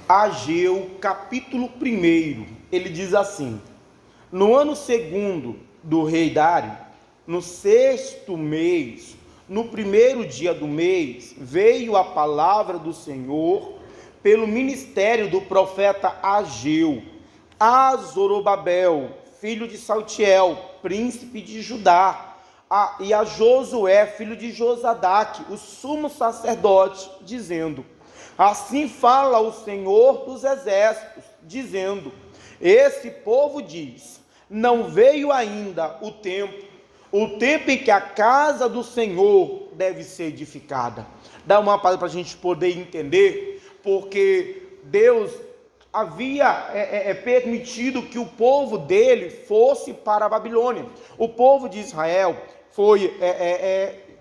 Ageu, capítulo 1, ele diz assim: no ano segundo do rei Dário, no sexto mês, no primeiro dia do mês, veio a palavra do Senhor pelo ministério do profeta Ageu a Zorobabel, filho de Saltiel, príncipe de Judá, e a Josué, filho de Josadaque, o sumo sacerdote, dizendo: assim fala o Senhor dos exércitos, dizendo: esse povo diz, não veio ainda o tempo em que a casa do Senhor deve ser edificada. Dá uma pausa para a gente poder entender, porque Deus havia permitido que o povo dele fosse para a Babilônia. O povo de Israel foi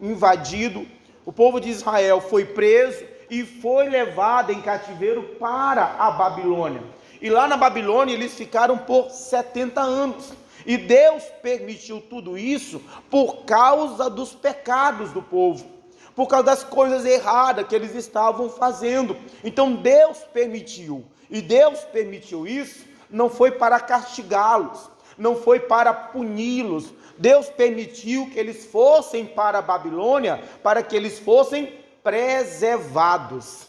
invadido, o povo de Israel foi preso e foi levado em cativeiro para a Babilônia. E lá na Babilônia eles ficaram por 70 anos. E Deus permitiu tudo isso por causa dos pecados do povo, por causa das coisas erradas que eles estavam fazendo. Então Deus permitiu. E Deus permitiu isso, não foi para castigá-los, não foi para puni-los. Deus permitiu que eles fossem para a Babilônia, para que eles fossem preservados.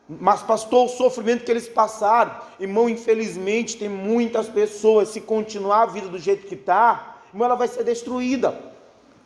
Mas pastor, o sofrimento que eles passaram, irmão, infelizmente tem muitas pessoas, se continuar a vida do jeito que está, irmão, ela vai ser destruída.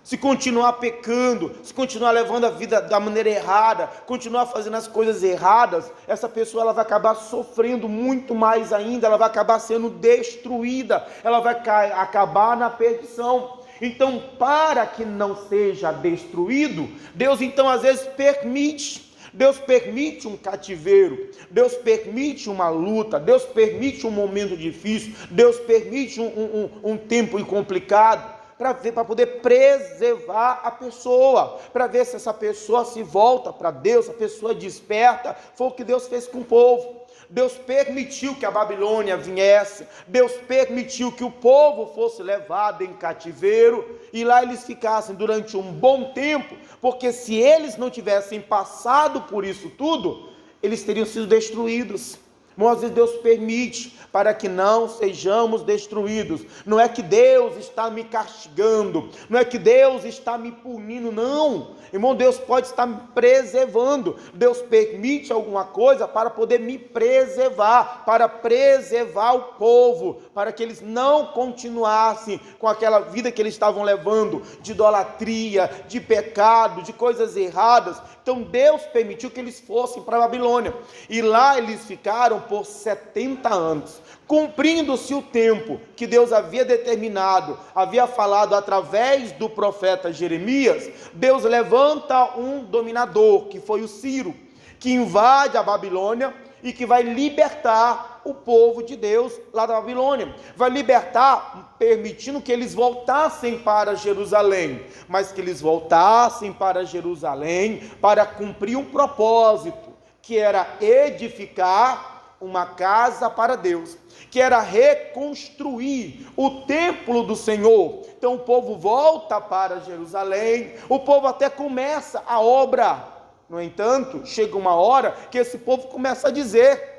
Se continuar pecando, se continuar levando a vida da maneira errada, continuar fazendo as coisas erradas, essa pessoa ela vai acabar sofrendo muito mais ainda, ela vai acabar sendo destruída, ela vai acabar na perdição. Então, para que não seja destruído, Deus então às vezes permite. Deus permite um cativeiro, Deus permite uma luta, Deus permite um momento difícil, Deus permite um tempo complicado, para poder preservar a pessoa, para ver se essa pessoa se volta para Deus, a pessoa desperta. Foi o que Deus fez com o povo. Deus permitiu que a Babilônia viesse, Deus permitiu que o povo fosse levado em cativeiro, e lá eles ficassem durante um bom tempo, porque se eles não tivessem passado por isso tudo, eles teriam sido destruídos. Mas Deus permite para que não sejamos destruídos. Não é que Deus está me castigando, não é que Deus está me punindo, não. Irmão, Deus pode estar me preservando. Deus permite alguma coisa para poder me preservar, para preservar o povo, para que eles não continuassem com aquela vida que eles estavam levando, de idolatria, de pecado, de coisas erradas. Então Deus permitiu que eles fossem para a Babilônia, e lá eles ficaram por 70 anos, cumprindo-se o tempo que Deus havia determinado, havia falado através do profeta Jeremias. Deus levanta um dominador, que foi o Ciro, que invade a Babilônia e que vai libertar o povo de Deus lá da Babilônia, vai libertar, permitindo que eles voltassem para Jerusalém, mas que eles voltassem para Jerusalém para cumprir um propósito, que era edificar uma casa para Deus, que era reconstruir o templo do Senhor. Então o povo volta para Jerusalém, o povo até começa a obra. No entanto, chega uma hora que esse povo começa a dizer: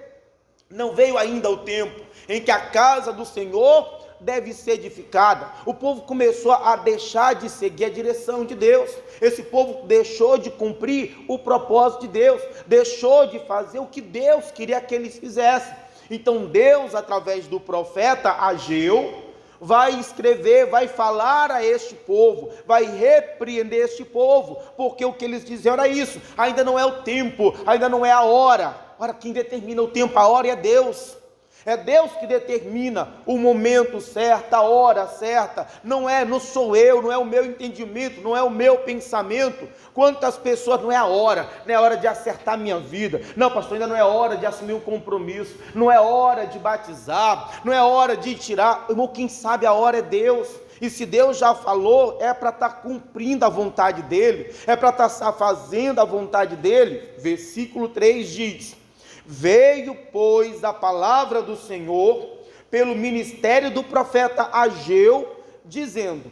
não veio ainda o tempo em que a casa do Senhor deve ser edificada. O povo começou a deixar de seguir a direção de Deus. Esse povo deixou de cumprir o propósito de Deus, deixou de fazer o que Deus queria que eles fizessem. Então Deus, através do profeta Ageu, vai escrever, vai falar a este povo, vai repreender este povo, porque o que eles diziam era isso: ainda não é o tempo, ainda não é a hora. Ora, quem determina o tempo, a hora é Deus. É Deus que determina o momento certo, a hora certa. Não sou eu, não é o meu entendimento, não é o meu pensamento. Quantas pessoas, não é a hora, não é a hora de acertar minha vida. Não, pastor, ainda não é hora de assumir um compromisso, não é hora de batizar, não é hora de tirar. Irmão, quem sabe a hora é Deus. E se Deus já falou, é para estar cumprindo a vontade dele, é para estar fazendo a vontade dele. Versículo 3 diz: veio, pois, a palavra do Senhor pelo ministério do profeta Ageu, dizendo: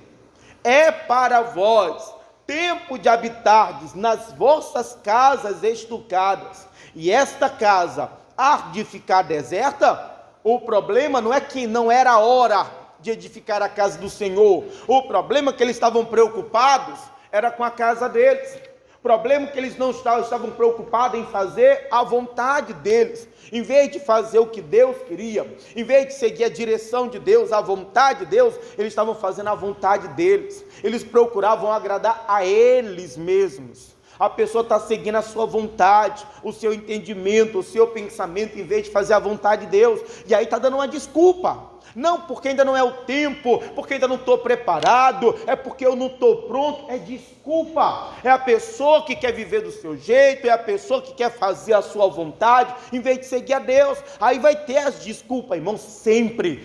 é para vós tempo de habitardes nas vossas casas estucadas, e esta casa há de ficar deserta? O problema não é que não era a hora de edificar a casa do Senhor. O problema é que eles estavam preocupados era com a casa deles. O problema é que eles não estavam preocupados em fazer a vontade deles. Em vez de fazer o que Deus queria, em vez de seguir a direção de Deus, a vontade de Deus, eles estavam fazendo a vontade deles. Eles procuravam agradar a eles mesmos. A pessoa está seguindo a sua vontade, o seu entendimento, o seu pensamento, em vez de fazer a vontade de Deus. E aí está dando uma desculpa. Não, porque ainda não é o tempo, porque ainda não estou preparado, é porque eu não estou pronto. É desculpa. É a pessoa que quer viver do seu jeito, é a pessoa que quer fazer a sua vontade, em vez de seguir a Deus. Aí vai ter as desculpas, irmão, sempre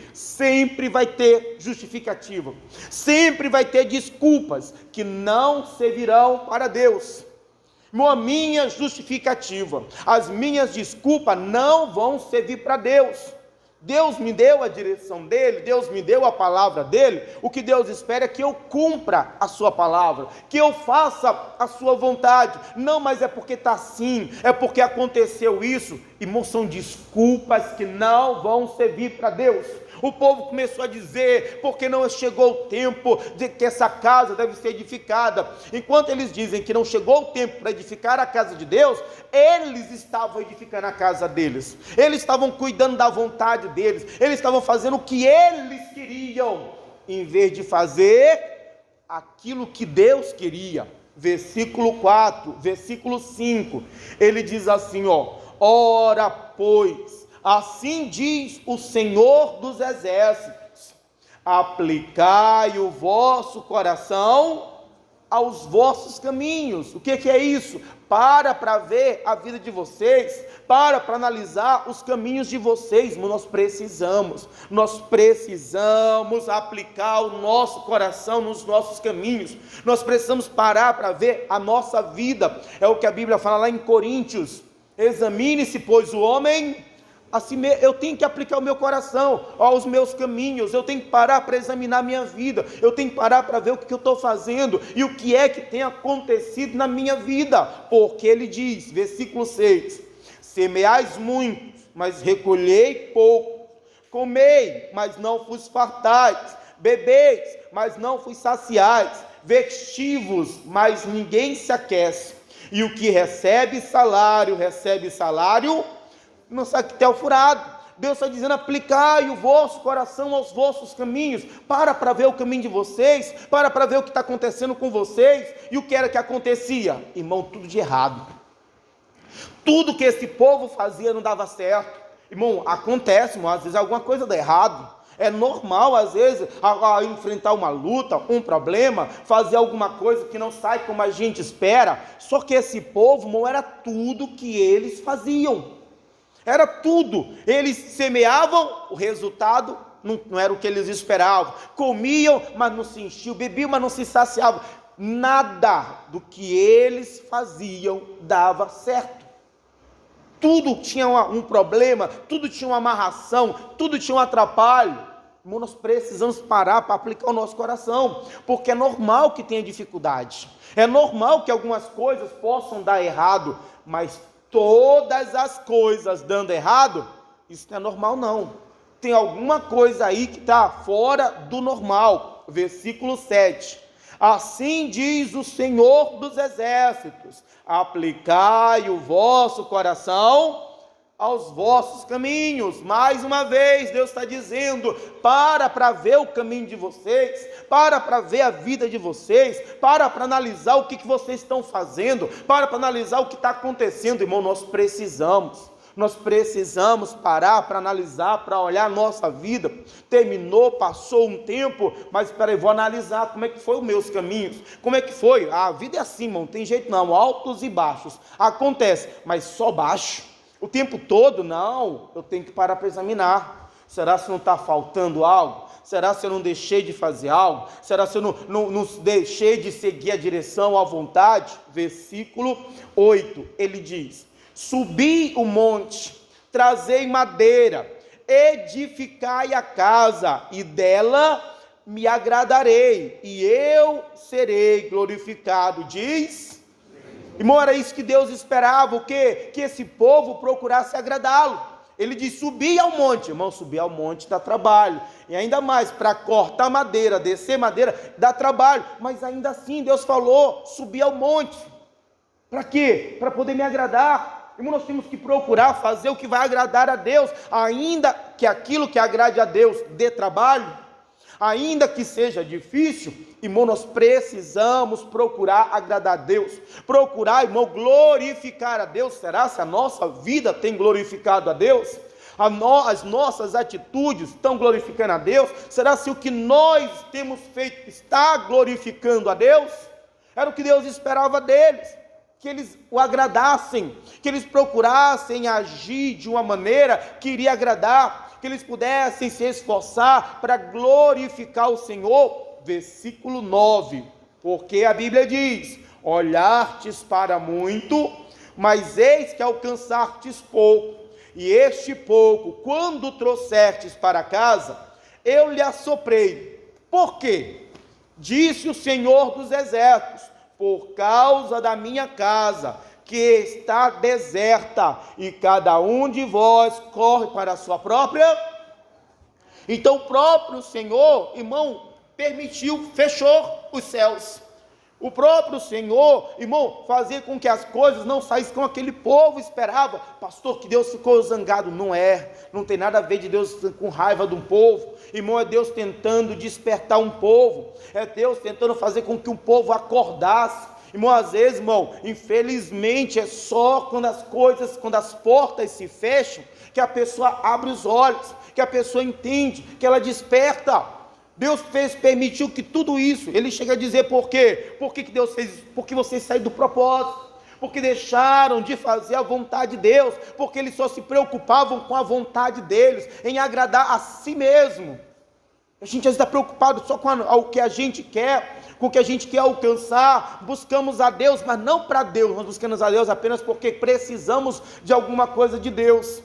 vai ter justificativa. Sempre vai ter desculpas que não servirão para Deus. A minha justificativa, as minhas desculpas não vão servir para Deus. Deus me deu a direção dele, Deus me deu a palavra dele. O que Deus espera é que eu cumpra a sua palavra, que eu faça a sua vontade. Não, mas é porque está assim, é porque aconteceu isso. Irmão, são desculpas que não vão servir para Deus. O povo começou a dizer, porque não chegou o tempo de que essa casa deve ser edificada. Enquanto eles dizem que não chegou o tempo para edificar a casa de Deus, eles estavam edificando a casa deles. Eles estavam cuidando da vontade deles. Eles estavam fazendo o que eles queriam, em vez de fazer aquilo que Deus queria. Versículo 4, versículo 5, ele diz assim, ora pois, assim diz o Senhor dos Exércitos, aplicai o vosso coração aos vossos caminhos. O que é isso? Para ver a vida de vocês, para analisar os caminhos de vocês. Nós precisamos aplicar o nosso coração nos nossos caminhos. Nós precisamos parar para ver a nossa vida. É o que a Bíblia fala lá em Coríntios: examine-se, pois, o homem assim. Eu tenho que aplicar o meu coração aos meus caminhos. Eu tenho que parar para examinar a minha vida. Eu tenho que parar para ver o que eu estou fazendo e o que é que tem acontecido na minha vida. Porque ele diz, versículo 6, semeais muitos, mas recolhei pouco, comei, mas não vos fartais, bebeis, mas não vos saciais, vestivos, mas ninguém se aquece, e o que recebe salário não sabe que tem o furado. Deus está dizendo, aplicai o vosso coração aos vossos caminhos. Para ver o caminho de vocês, para ver o que está acontecendo com vocês. E o que era que acontecia? Irmão, tudo de errado. Tudo que esse povo fazia não dava certo. Irmão, acontece, irmão, às vezes alguma coisa dá errado. É normal, às vezes, a enfrentar uma luta, um problema, fazer alguma coisa que não sai como a gente espera. Só que esse povo, irmão, era tudo que eles faziam. Era tudo. Eles semeavam, o resultado não era o que eles esperavam. Comiam, mas não se enchiam. Bebiam, mas não se saciavam. Nada do que eles faziam dava certo. Tudo tinha um problema, tudo tinha uma amarração, tudo tinha um atrapalho. Irmão, nós precisamos parar para aplicar o nosso coração, porque é normal que tenha dificuldade. É normal que algumas coisas possam dar errado, mas todas as coisas dando errado, isso não é normal não. Tem alguma coisa aí que está fora do normal. Versículo 7. Assim diz o Senhor dos Exércitos, aplicai o vosso coração aos vossos caminhos. Mais uma vez Deus está dizendo, para ver o caminho de vocês, para ver a vida de vocês, para analisar o que vocês estão fazendo, para analisar o que está acontecendo. Irmão, nós precisamos parar para analisar, para olhar a nossa vida. Terminou, passou um tempo, mas espera aí, vou analisar como é que foi os meus caminhos, como é que foi. A vida é assim, irmão, não tem jeito não, altos e baixos, acontece, mas só baixo o tempo todo? Não, eu tenho que parar para examinar. Será se não está faltando algo? Será se eu não deixei de fazer algo? Será se eu não deixei de seguir a direção, a vontade? Versículo 8, ele diz, subi o monte, trazei madeira, edificai a casa, e dela me agradarei, e eu serei glorificado, diz. Irmão, era isso que Deus esperava, o quê? Que esse povo procurasse agradá-lo. Ele diz subir ao monte. Irmão, subir ao monte dá trabalho. E ainda mais, para cortar madeira, descer madeira, dá trabalho. Mas ainda assim, Deus falou, subir ao monte. Para quê? Para poder me agradar. Irmão, nós temos que procurar fazer o que vai agradar a Deus. Ainda que aquilo que agrade a Deus dê trabalho, ainda que seja difícil, irmão, nós precisamos procurar agradar a Deus, procurar, irmão, glorificar a Deus. Será se a nossa vida tem glorificado a Deus? As nossas atitudes estão glorificando a Deus? Será se o que nós temos feito está glorificando a Deus? Era o que Deus esperava deles, que eles o agradassem, que eles procurassem agir de uma maneira que iria agradar, que eles pudessem se esforçar para glorificar o Senhor. Versículo 9, porque a Bíblia diz: olhastes para muito, mas eis que alcançastes pouco, e este pouco, quando trouxestes para casa, eu lhe assoprei. Por quê? Disse o Senhor dos Exércitos: por causa da minha casa, que está deserta, e cada um de vós corre para a sua própria. Então o próprio Senhor, irmão, permitiu, fechou os céus. O próprio Senhor, irmão, fazia com que as coisas não saíssem como aquele povo esperava. Pastor, que Deus ficou zangado. Não tem nada a ver de Deus com raiva de um povo. Irmão, é Deus tentando despertar um povo, é Deus tentando fazer com que um povo acordasse. Irmão, às vezes, irmão, infelizmente é só quando as portas se fecham, que a pessoa abre os olhos, que a pessoa entende, que ela desperta. Deus permitiu que tudo isso, ele chega a dizer por quê? Por que Deus fez isso? Porque vocês saíram do propósito, porque deixaram de fazer a vontade de Deus, porque eles só se preocupavam com a vontade deles, em agradar a si mesmo. A gente às vezes está preocupado só com o que a gente quer, com o que a gente quer alcançar. Buscamos a Deus, mas não para Deus, nós buscamos a Deus apenas porque precisamos de alguma coisa de Deus.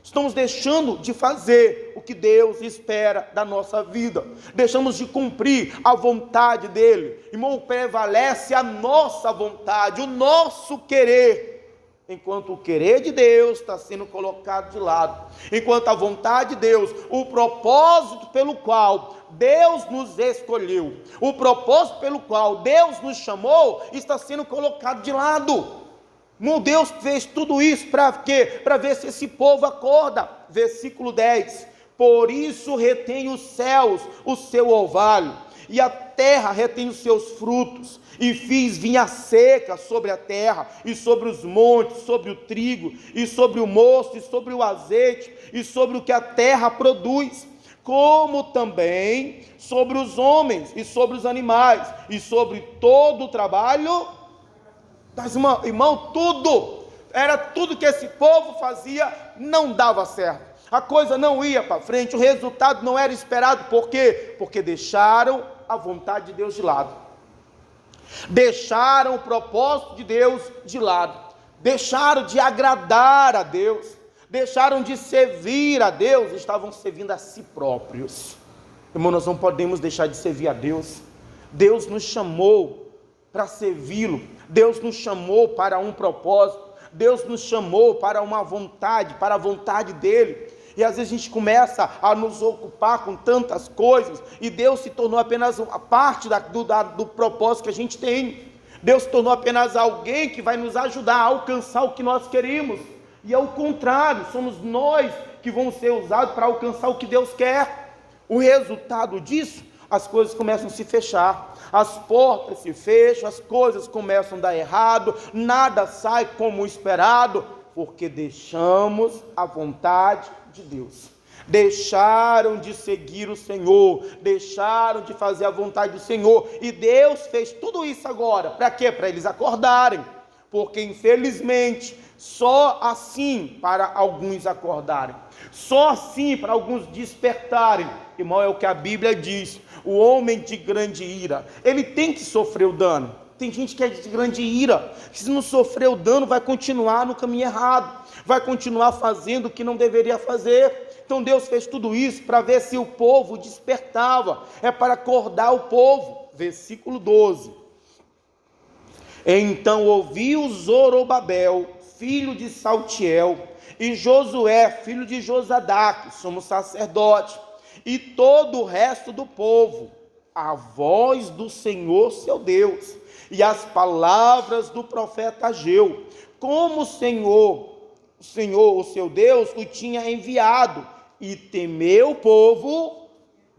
Estamos deixando de fazer o que Deus espera da nossa vida, deixamos de cumprir a vontade dEle. Irmão, prevalece a nossa vontade, o nosso querer, enquanto o querer de Deus está sendo colocado de lado, enquanto a vontade de Deus, o propósito pelo qual Deus nos escolheu, o propósito pelo qual Deus nos chamou, está sendo colocado de lado. Deus fez tudo isso para quê? Para ver se esse povo acorda. Versículo 10, por isso retém os céus o seu orvalho, e a terra retém os seus frutos, e fiz vinha seca sobre a terra, e sobre os montes, sobre o trigo, e sobre o mosto, e sobre o azeite, e sobre o que a terra produz, como também sobre os homens, e sobre os animais, e sobre todo o trabalho das mãos. Irmão, tudo que esse povo fazia, não dava certo, a coisa não ia para frente, o resultado não era esperado. Por quê? Porque deixaram a vontade de Deus de lado, deixaram o propósito de Deus de lado, deixaram de agradar a Deus, deixaram de servir a Deus, estavam servindo a si próprios. Irmão, nós não podemos deixar de servir a Deus. Deus nos chamou para servi-lo, Deus nos chamou para um propósito, Deus nos chamou para uma vontade, para a vontade dEle. E às vezes a gente começa a nos ocupar com tantas coisas, e Deus se tornou apenas uma parte do propósito que a gente tem. Deus se tornou apenas alguém que vai nos ajudar a alcançar o que nós queremos, e ao contrário, somos nós que vamos ser usados para alcançar o que Deus quer. O resultado disso, as coisas começam a se fechar, as portas se fecham, as coisas começam a dar errado, nada sai como esperado, porque deixamos a vontade de Deus, deixaram de seguir o Senhor, deixaram de fazer a vontade do Senhor. E Deus fez tudo isso agora, para quê? Para eles acordarem, porque infelizmente só assim para alguns acordarem, só assim para alguns despertarem. Irmão, é o que a Bíblia diz: o homem de grande ira, ele tem que sofrer o dano. Tem gente que é de grande ira, que se não sofrer o dano vai continuar no caminho errado, vai continuar fazendo o que não deveria fazer. Então Deus fez tudo isso para ver se o povo despertava, é para acordar o povo. Versículo 12, então ouviu Zorobabel, filho de Saltiel, e Josué, filho de Josadaque, sumo sacerdote, e todo o resto do povo, a voz do Senhor seu Deus, e as palavras do profeta Ageu, como o Senhor, o seu Deus, o tinha enviado, e temeu o povo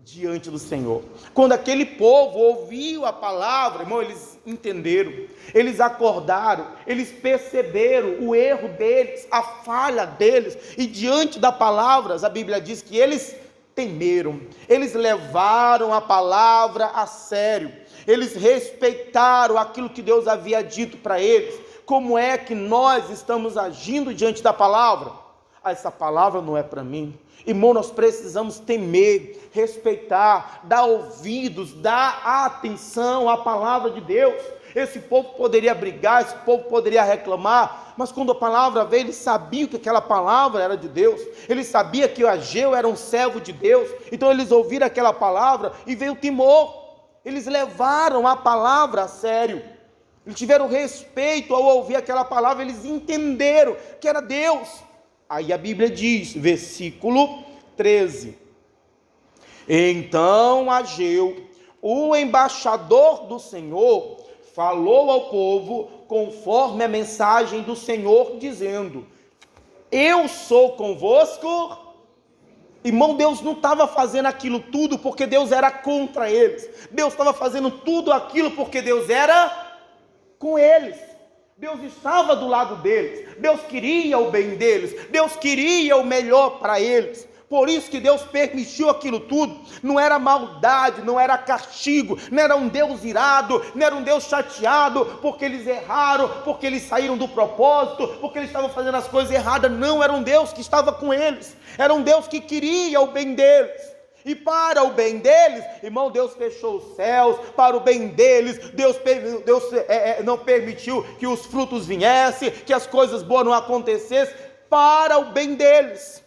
diante do Senhor. Quando aquele povo ouviu a palavra, irmão, eles entenderam, eles acordaram, eles perceberam o erro deles, a falha deles, e diante da palavra, a Bíblia diz que eles temeram, eles levaram a palavra a sério, eles respeitaram aquilo que Deus havia dito para eles. Como é que nós estamos agindo diante da palavra? Essa palavra não é para mim. Irmão, nós precisamos temer, respeitar, dar ouvidos, dar atenção à palavra de Deus. Esse povo poderia brigar, esse povo poderia reclamar, mas quando a palavra veio, eles sabiam que aquela palavra era de Deus, eles sabiam que o Ageu era um servo de Deus, então eles ouviram aquela palavra e veio o temor. Eles levaram a palavra a sério, eles tiveram respeito ao ouvir aquela palavra, eles entenderam que era Deus. Aí a Bíblia diz, versículo 13: então Ageu, o embaixador do Senhor, falou ao povo conforme a mensagem do Senhor, dizendo: eu sou convosco. Irmão, Deus não estava fazendo aquilo tudo porque Deus era contra eles. Deus estava fazendo tudo aquilo porque Deus era com eles. Deus estava do lado deles. Deus queria o bem deles. Deus queria o melhor para eles. Por isso que Deus permitiu aquilo tudo. Não era maldade, não era castigo, não era um Deus irado, não era um Deus chateado porque eles erraram, porque eles saíram do propósito, porque eles estavam fazendo as coisas erradas. Não, era um Deus que estava com eles, era um Deus que queria o bem deles. E para o bem deles, irmão, Deus fechou os céus, para o bem deles, Deus não permitiu que os frutos viessem, que as coisas boas não acontecessem, para o bem deles.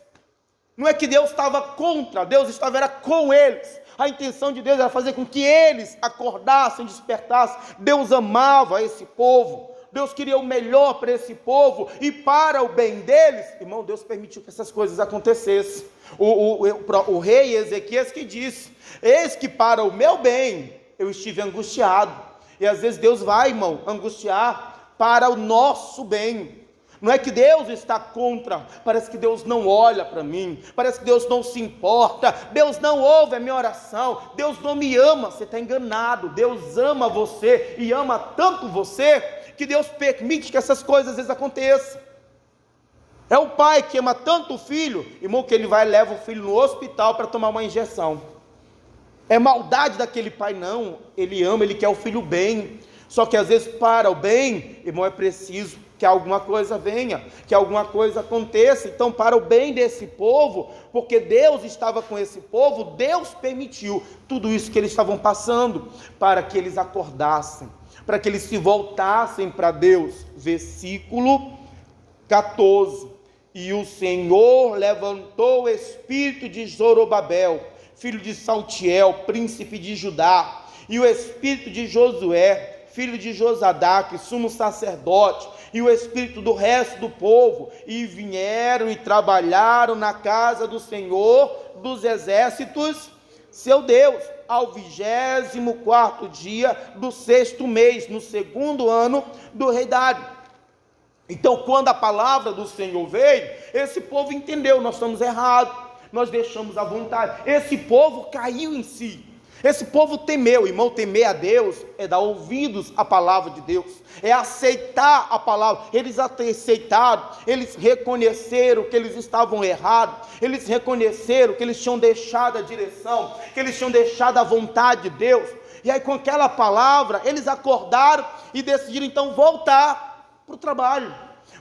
Não é que Deus estava contra, Deus era com eles. A intenção de Deus era fazer com que eles acordassem, despertassem. Deus amava esse povo, Deus queria o melhor para esse povo, e para o bem deles, irmão, Deus permitiu que essas coisas acontecessem. O rei Ezequias que disse: eis que para o meu bem eu estive angustiado. E às vezes Deus vai, irmão, angustiar para o nosso bem. Não é que Deus está contra, parece que Deus não olha para mim, parece que Deus não se importa, Deus não ouve a minha oração, Deus não me ama. Você está enganado. Deus ama você, e ama tanto você, que Deus permite que essas coisas às vezes aconteçam. É o pai que ama tanto o filho, irmão, que ele vai e leva o filho no hospital para tomar uma injeção. É maldade daquele pai? Não, ele ama, ele quer o filho bem. Só que às vezes para o bem, irmão, é preciso que alguma coisa venha, que alguma coisa aconteça. Então, para o bem desse povo, porque Deus estava com esse povo, Deus permitiu tudo isso que eles estavam passando, para que eles acordassem, para que eles se voltassem para Deus. Versículo 14: e o Senhor levantou o espírito de Zorobabel, filho de Saltiel, príncipe de Judá, e o espírito de Josué, filho de Josadaque, sumo sacerdote, e o espírito do resto do povo, e vieram e trabalharam na casa do Senhor dos exércitos, seu Deus, ao 24º dia do 6º mês, no 2º ano do rei Dário. Então, quando a palavra do Senhor veio, esse povo entendeu: nós estamos errados, nós deixamos a vontade. Esse povo caiu em si, esse povo temeu. Irmão, temer a Deus é dar ouvidos à palavra de Deus, é aceitar a palavra. Eles aceitaram, eles reconheceram que eles estavam errados, eles reconheceram que eles tinham deixado a direção, que eles tinham deixado a vontade de Deus. E aí, com aquela palavra, eles acordaram e decidiram então voltar para o trabalho,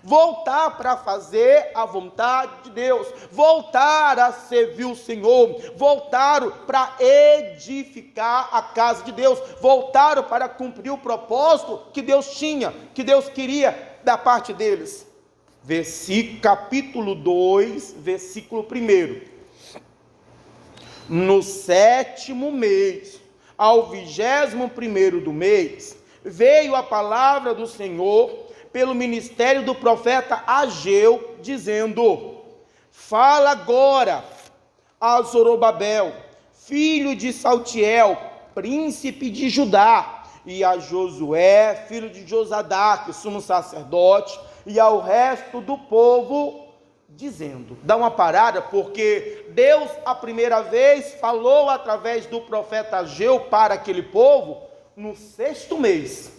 voltar para fazer a vontade de Deus, voltar a servir o Senhor, voltaram para edificar a casa de Deus, voltaram para cumprir o propósito que Deus tinha, que Deus queria da parte deles. Capítulo 2, versículo 1: no 7º mês, ao 21º do mês, veio a palavra do Senhor pelo ministério do profeta Ageu, dizendo: fala agora a Zorobabel, filho de Saltiel, príncipe de Judá, e a Josué, filho de Josadaque, sumo sacerdote, e ao resto do povo, dizendo. Dá uma parada, porque Deus a primeira vez falou através do profeta Ageu para aquele povo no 6º mês.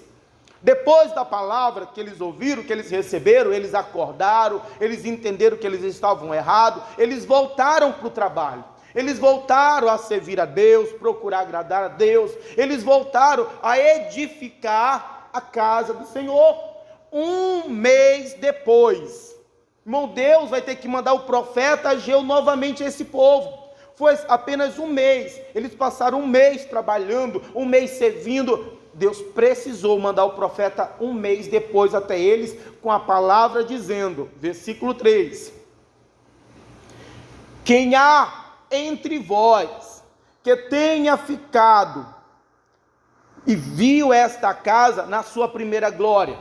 Depois da palavra que eles ouviram, que eles receberam, eles acordaram, eles entenderam que eles estavam errados, eles voltaram para o trabalho. Eles voltaram a servir a Deus, procurar agradar a Deus. Eles voltaram a edificar a casa do Senhor. 1 mês depois, irmão, Deus vai ter que mandar o profeta Ageu novamente a esse povo. Foi apenas 1 mês. Eles passaram 1 mês trabalhando, 1 mês servindo. Deus precisou mandar o profeta 1 mês depois até eles, com a palavra dizendo, versículo 3: quem há entre vós que tenha ficado e viu esta casa na sua primeira glória,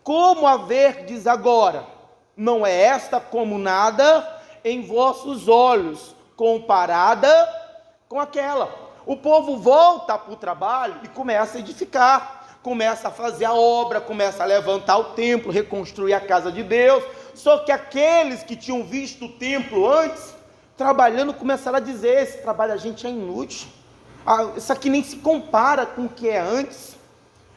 como a verdes agora, não é esta como nada em vossos olhos, comparada com aquela. O povo volta para o trabalho e começa a edificar, começa a fazer a obra, começa a levantar o templo, reconstruir a casa de Deus. Só que aqueles que tinham visto o templo antes, trabalhando, começaram a dizer: esse trabalho a gente é inútil, isso aqui nem se compara com o que é antes,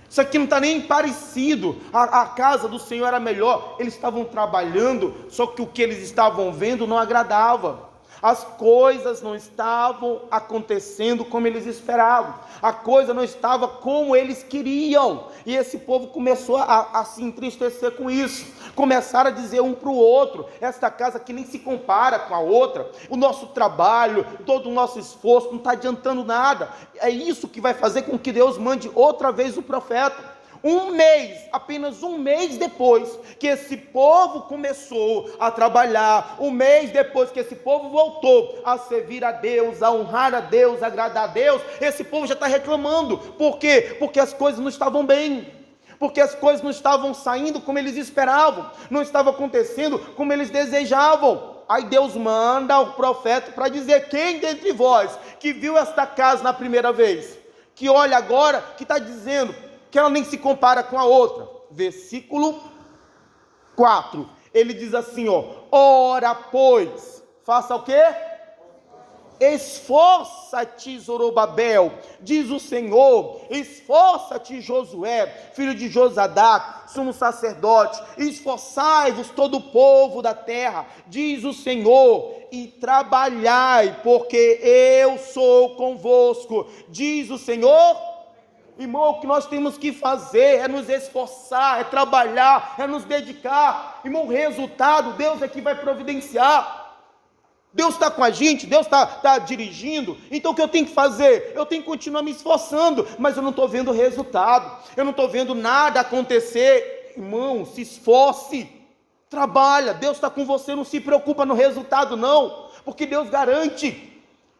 isso aqui não está nem parecido, a casa do Senhor era melhor. Eles estavam trabalhando, só que o que eles estavam vendo não agradava. As coisas não estavam acontecendo como eles esperavam, a coisa não estava como eles queriam, e esse povo começou a se entristecer com isso, começaram a dizer um para o outro: esta casa aqui nem se compara com a outra, o nosso trabalho, todo o nosso esforço não está adiantando nada. É isso que vai fazer com que Deus mande outra vez o profeta. 1 mês, apenas 1 mês depois que esse povo começou a trabalhar, 1 mês depois que esse povo voltou a servir a Deus, a honrar a Deus, a agradar a Deus, esse povo já está reclamando. Por quê? Porque as coisas não estavam bem, porque as coisas não estavam saindo como eles esperavam, não estava acontecendo como eles desejavam. Aí Deus manda o profeta para dizer: quem dentre vós que viu esta casa na primeira vez, que olha agora, que está dizendo que ela nem se compara com a outra. Versículo 4, ele diz assim, ora pois, faça o quê? Esforça-te, Zorobabel, diz o Senhor, esforça-te, Josué, filho de Josadaque, sumo sacerdote, esforçai-vos todo o povo da terra, diz o Senhor, e trabalhai, porque eu sou convosco, diz o Senhor. Irmão, o que nós temos que fazer é nos esforçar, é trabalhar, é nos dedicar. Irmão, o resultado Deus é que vai providenciar. Deus está com a gente, Deus está dirigindo. Então o que eu tenho que fazer? Eu tenho que continuar me esforçando, mas eu não estou vendo o resultado, eu não estou vendo nada acontecer. Irmão, se esforce, trabalha, Deus está com você, não se preocupa no resultado não, porque Deus garante.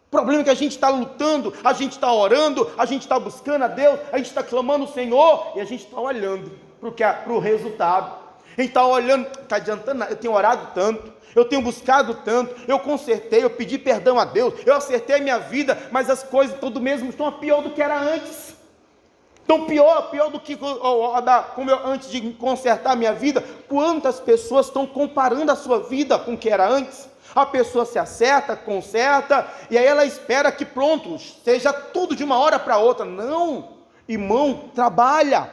O problema é que a gente está lutando, a gente está orando, a gente está buscando a Deus, a gente está clamando o Senhor, e a gente está olhando para o resultado. A gente está olhando, está adiantando nada. Eu tenho orado tanto, eu tenho buscado tanto, eu consertei, eu pedi perdão a Deus, eu acertei a minha vida, mas as coisas estão do mesmo, estão pior do que era antes. Estão pior do que como eu, antes de consertar a minha vida. Quantas pessoas estão comparando a sua vida com o que era antes? A pessoa se acerta, conserta, e aí ela espera que pronto, seja tudo de uma hora para outra. Não, irmão, trabalha,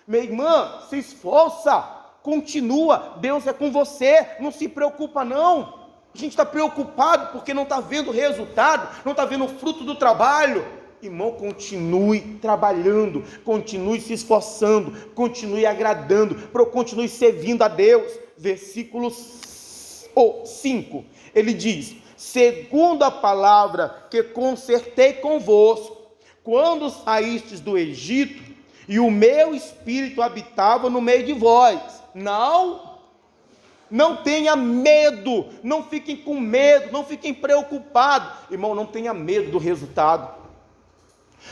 minha irmã, se esforça, continua, Deus é com você, não se preocupa não. A gente está preocupado porque não está vendo o resultado, não está vendo o fruto do trabalho. Irmão, continue trabalhando, continue se esforçando, continue agradando, continue servindo a Deus. Versículo 5, ele diz: segundo a palavra que concertei convosco, quando saístes do Egito, e o meu espírito habitava no meio de vós. Não tenha medo, não fiquem com medo, não fiquem preocupados. Irmão, não tenha medo do resultado.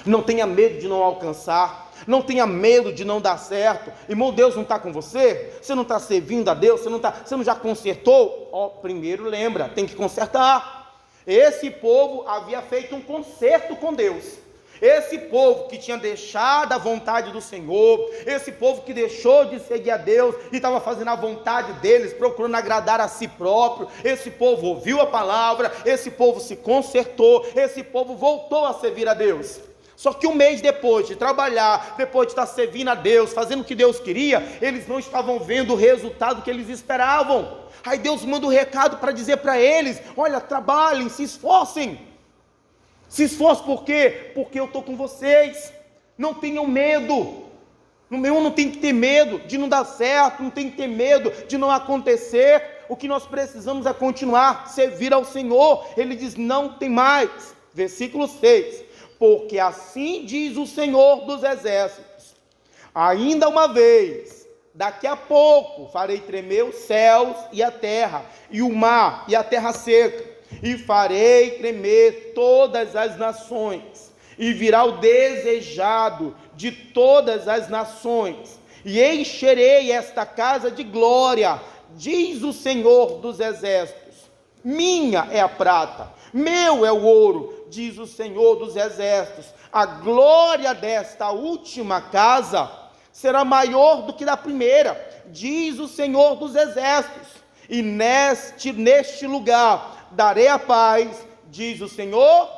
Não tenha medo de não alcançar. Não tenha medo de não dar certo. Irmão, Deus não está com você? Você não está servindo a Deus? Você não já consertou? Primeiro lembra, tem que consertar. Esse povo havia feito um conserto com Deus. Esse povo que tinha deixado a vontade do Senhor, esse povo que deixou de seguir a Deus e estava fazendo a vontade deles, procurando agradar a si próprio, esse povo ouviu a palavra, esse povo se consertou, esse povo voltou a servir a Deus. Só que um mês depois de trabalhar, depois de estar servindo a Deus, fazendo o que Deus queria, eles não estavam vendo o resultado que eles esperavam. Aí Deus manda um recado para dizer para eles: olha, trabalhem, se esforcem. Se esforce por quê? Porque eu estou com vocês. Não tenham medo. Não tem que ter medo de não dar certo, não tem que ter medo de não acontecer. O que nós precisamos é continuar, servir ao Senhor. Ele diz: não tem mais. Versículo 6. Porque assim diz o Senhor dos Exércitos: ainda uma vez, daqui a pouco, farei tremer os céus e a terra, e o mar e a terra seca, e farei tremer todas as nações, e virá o desejado de todas as nações, e encherei esta casa de glória, diz o Senhor dos Exércitos. Minha é a prata, meu é o ouro, diz o Senhor dos Exércitos. A glória desta última casa será maior do que da primeira, diz o Senhor dos Exércitos. E neste lugar darei a paz, diz o Senhor.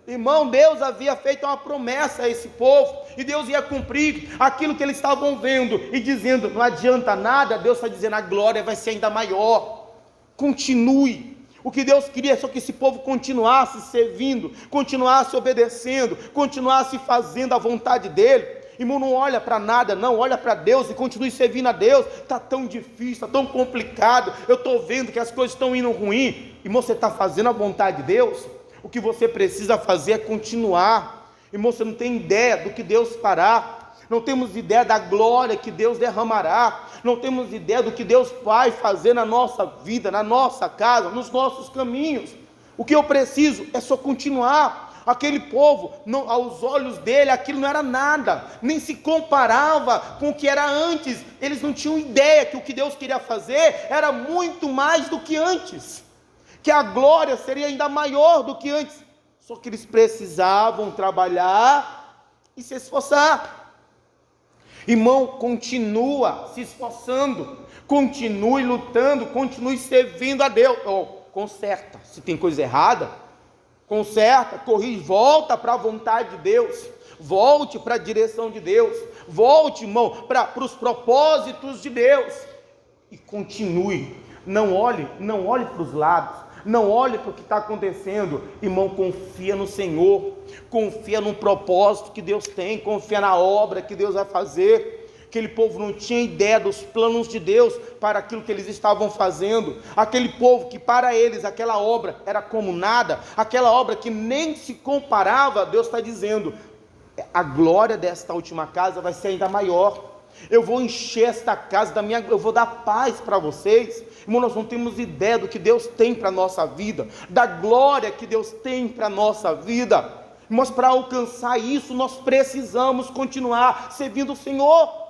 Irmão, Deus havia feito uma promessa a esse povo, e Deus ia cumprir aquilo que eles estavam vendo, e dizendo: não adianta nada. Deus está dizendo: a glória vai ser ainda maior. Continue. O que Deus queria é só que esse povo continuasse servindo, continuasse obedecendo, continuasse fazendo a vontade dele. Irmão, não olha para nada, não, olha para Deus e continue servindo a Deus. Está tão difícil, está tão complicado, eu estou vendo que as coisas estão indo ruim. Irmão, você está fazendo a vontade de Deus? O que você precisa fazer é continuar. Irmão, você não tem ideia do que Deus fará. Não temos ideia da glória que Deus derramará. Não temos ideia do que Deus vai fazer na nossa vida, na nossa casa, nos nossos caminhos. O que eu preciso é só continuar. Aquele povo, não, aos olhos dele, aquilo não era nada, nem se comparava com o que era antes. Eles não tinham ideia que o que Deus queria fazer era muito mais do que antes, que a glória seria ainda maior do que antes. Só que eles precisavam trabalhar e se esforçar. Irmão, continua se esforçando, continue lutando, continue servindo a Deus. Conserta, se tem coisa errada, conserta, corrige, volta para a vontade de Deus, volte para a direção de Deus, volte, irmão, para os propósitos de Deus, e continue. Não olhe para os lados, não olhe para o que está acontecendo. Irmão, confia no Senhor, confia no propósito que Deus tem, confia na obra que Deus vai fazer. Aquele povo não tinha ideia dos planos de Deus para aquilo que eles estavam fazendo. Aquele povo que para eles aquela obra era como nada, aquela obra que nem se comparava. Deus está dizendo: a glória desta última casa vai ser ainda maior. Eu vou encher esta casa eu vou dar paz para vocês. Irmão, nós não temos ideia do que Deus tem para a nossa vida, da glória que Deus tem para a nossa vida. Mas para alcançar isso, nós precisamos continuar servindo o Senhor.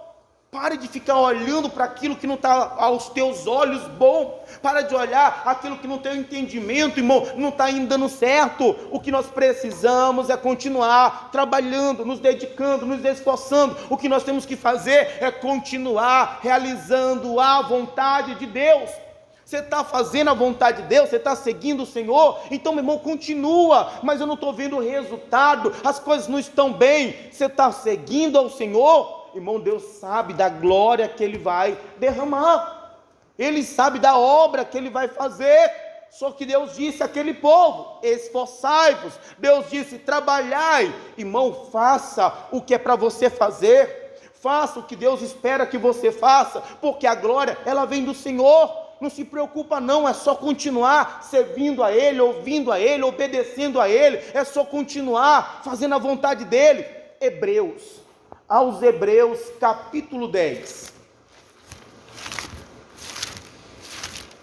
Pare de ficar olhando para aquilo que não está aos teus olhos bom. Para de olhar aquilo que não tem entendimento, irmão, não está indo dando certo. O que nós precisamos é continuar trabalhando, nos dedicando, nos esforçando. O que nós temos que fazer é continuar realizando a vontade de Deus. Você está fazendo a vontade de Deus, você está seguindo o Senhor, então, meu irmão, continua. Mas eu não estou vendo o resultado, as coisas não estão bem. Você está seguindo ao Senhor? Irmão, Deus sabe da glória que Ele vai derramar, Ele sabe da obra que Ele vai fazer. Só que Deus disse àquele povo: esforçai-vos. Deus disse: trabalhai. Irmão, faça o que é para você fazer, faça o que Deus espera que você faça, porque a glória, ela vem do Senhor. Não se preocupa não, é só continuar servindo a Ele, ouvindo a Ele, obedecendo a Ele, é só continuar fazendo a vontade dEle. Aos Hebreus capítulo 10,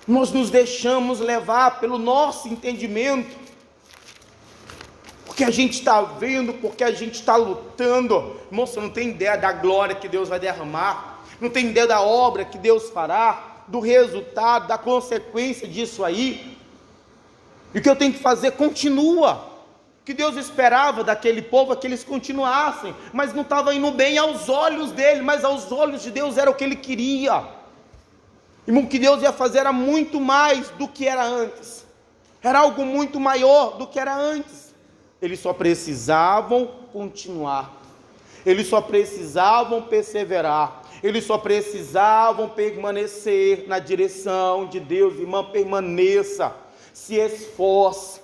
nós nos deixamos levar pelo nosso entendimento, porque porque a gente está vendo, porque a gente está lutando. Irmão, você não tem ideia da glória que Deus vai derramar, não tem ideia da obra que Deus fará, do resultado, da consequência disso aí. E o que eu tenho que fazer? Continua. O que Deus esperava daquele povo é que eles continuassem, mas não estava indo bem aos olhos dele, mas aos olhos de Deus era o que ele queria. Irmão, o que Deus ia fazer era muito mais do que era antes, era algo muito maior do que era antes. Eles só precisavam continuar, eles só precisavam perseverar, eles só precisavam permanecer na direção de Deus. Irmão, permaneça, se esforce.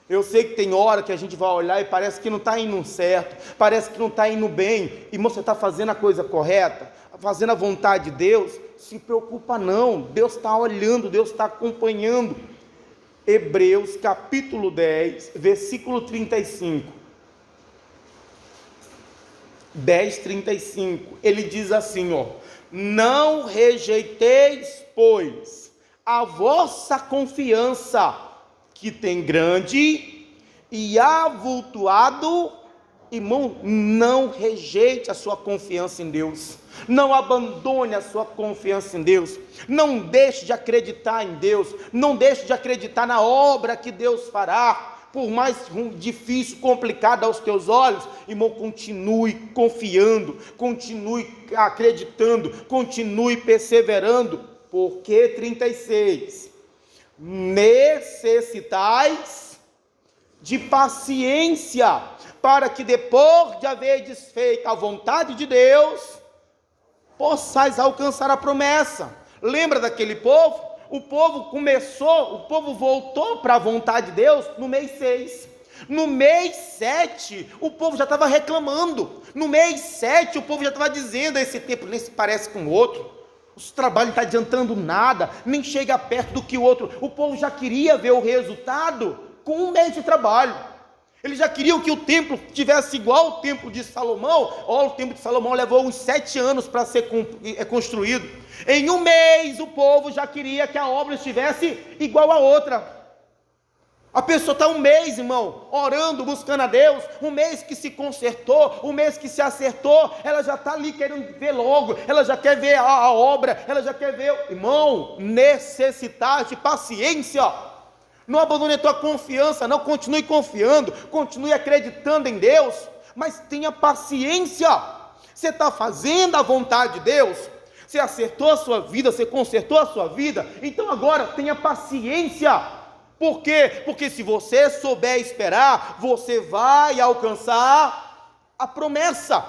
Eu sei que tem hora que a gente vai olhar e parece que não está indo certo, parece que não está indo bem. Irmão, você está fazendo a coisa correta, fazendo a vontade de Deus? Se preocupa não, Deus está olhando, Deus está acompanhando. Hebreus capítulo 10, versículo 35. 10:35, ele diz assim, não rejeiteis, pois, a vossa confiança, que tem grande e avultuado. Irmão, não rejeite a sua confiança em Deus, não abandone a sua confiança em Deus, não deixe de acreditar em Deus, não deixe de acreditar na obra que Deus fará, por mais difícil, complicada aos teus olhos. Irmão, continue confiando, continue acreditando, continue perseverando, porque 36, necessitais de paciência, para que depois de haver desfeito a vontade de Deus, possais alcançar a promessa. Lembra daquele povo? O povo voltou para a vontade de Deus no mês 6. No mês 7, o povo já estava reclamando. No mês 7, o povo já estava dizendo, esse tempo nem se parece com o outro. Os trabalhos não estão adiantando nada, nem chega perto do que o outro. O povo já queria ver o resultado com um mês de trabalho. Eles já queriam que o templo tivesse igual ao templo de Salomão. O templo de Salomão levou uns 7 anos para ser construído. Em um mês o povo já queria que a obra estivesse igual a outra. A pessoa está um mês, irmão, orando, buscando a Deus, um mês que se consertou, um mês que se acertou, ela já está ali querendo ver logo, ela já quer ver a obra, ela já quer ver, irmão, necessitar de paciência. Não abandone a tua confiança, não, continue confiando, continue acreditando em Deus, mas tenha paciência. Você está fazendo a vontade de Deus, você acertou a sua vida, você consertou a sua vida, então agora tenha paciência. Por quê? Porque se você souber esperar, você vai alcançar a promessa,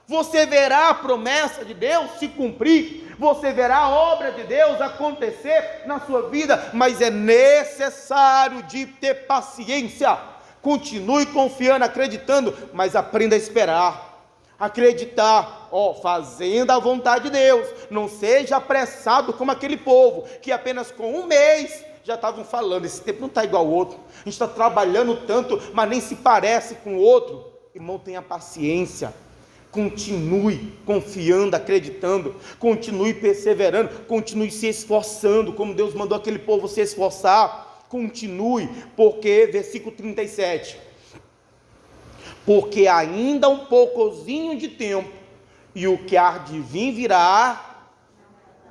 você verá a promessa de Deus se cumprir, você verá a obra de Deus acontecer na sua vida, mas é necessário de ter paciência. Continue confiando, acreditando, mas aprenda a esperar, acreditar, fazendo a vontade de Deus. Não seja apressado como aquele povo, que apenas com um mês já estavam falando, esse tempo não está igual ao outro, a gente está trabalhando tanto, mas nem se parece com o outro. Irmão, tenha paciência, continue confiando, acreditando, continue perseverando, continue se esforçando, como Deus mandou aquele povo se esforçar. Continue, porque, versículo 37, porque ainda um poucozinho de tempo, e o que há de vir virá.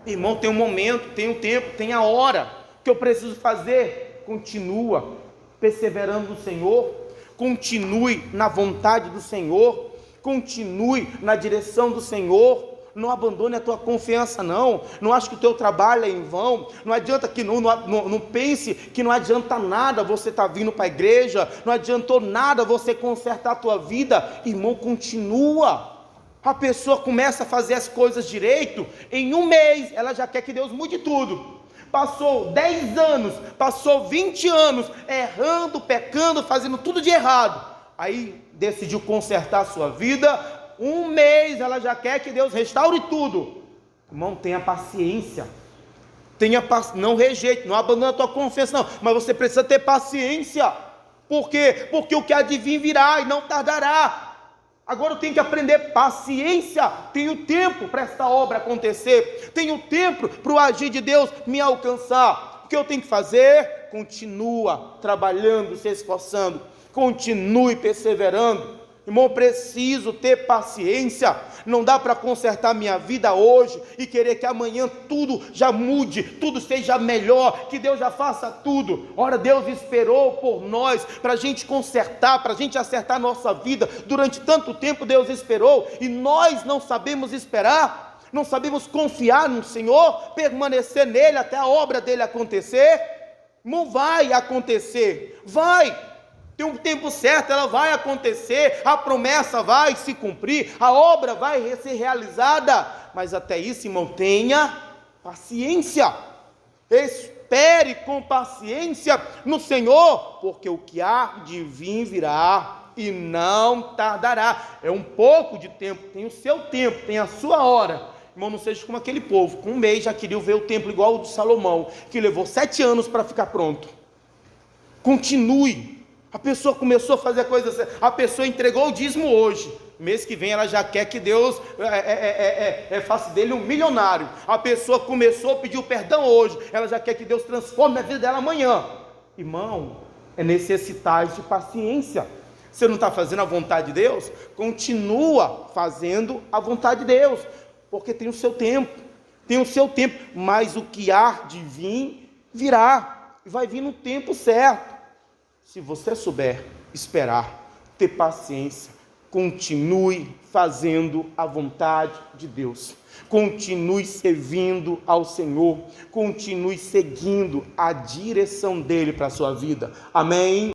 Irmão, tem um momento, tem um tempo, tem a hora. O que eu preciso fazer? Continua perseverando no Senhor, continue na vontade do Senhor, continue na direção do Senhor. Não abandone a tua confiança, não ache que o teu trabalho é em vão, não adianta que não pense que não adianta nada você estar vindo para a igreja, não adiantou nada você consertar a tua vida. Irmão, continua. A pessoa começa a fazer as coisas direito, em um mês ela já quer que Deus mude tudo. Passou 10 anos, passou 20 anos, errando, pecando, fazendo tudo de errado, aí decidiu consertar a sua vida, um mês ela já quer que Deus restaure tudo. Irmão, tenha paciência, não rejeite, não abandone a tua confiança, não, mas você precisa ter paciência. Por quê? Porque o que há de vir virá e não tardará. Agora eu tenho que aprender paciência, tenho tempo para esta obra acontecer, tenho tempo para o agir de Deus me alcançar. O que eu tenho que fazer? Continua trabalhando, se esforçando, continue perseverando. Irmão, preciso ter paciência. Não dá para consertar minha vida hoje e querer que amanhã tudo já mude, tudo seja melhor, que Deus já faça tudo. Ora, Deus esperou por nós para a gente consertar, para a gente acertar nossa vida. Durante tanto tempo Deus esperou e nós não sabemos esperar, não sabemos confiar no Senhor, permanecer nele até a obra dele acontecer. Não vai acontecer, vai. Tem um tempo certo, ela vai acontecer, a promessa vai se cumprir, a obra vai ser realizada, mas até isso, irmão, tenha paciência, espere com paciência no Senhor, porque o que há de vir virá e não tardará. É um pouco de tempo, tem o seu tempo, tem a sua hora. Irmão, não seja como aquele povo, com um mês já queria ver o templo igual o de Salomão, que levou 7 anos para ficar pronto. Continue. A pessoa começou a fazer a coisa certa, a pessoa entregou o dízimo hoje, mês que vem ela já quer que Deus faça dele um milionário. A pessoa começou a pedir o perdão hoje, ela já quer que Deus transforme a vida dela amanhã. Irmão, é necessitar de paciência. Você não está fazendo a vontade de Deus? Continua fazendo a vontade de Deus, porque tem o seu tempo, mas o que há de vir, virá, e vai vir no tempo certo. Se você souber esperar, ter paciência, continue fazendo a vontade de Deus, continue servindo ao Senhor, continue seguindo a direção dele para a sua vida. Amém?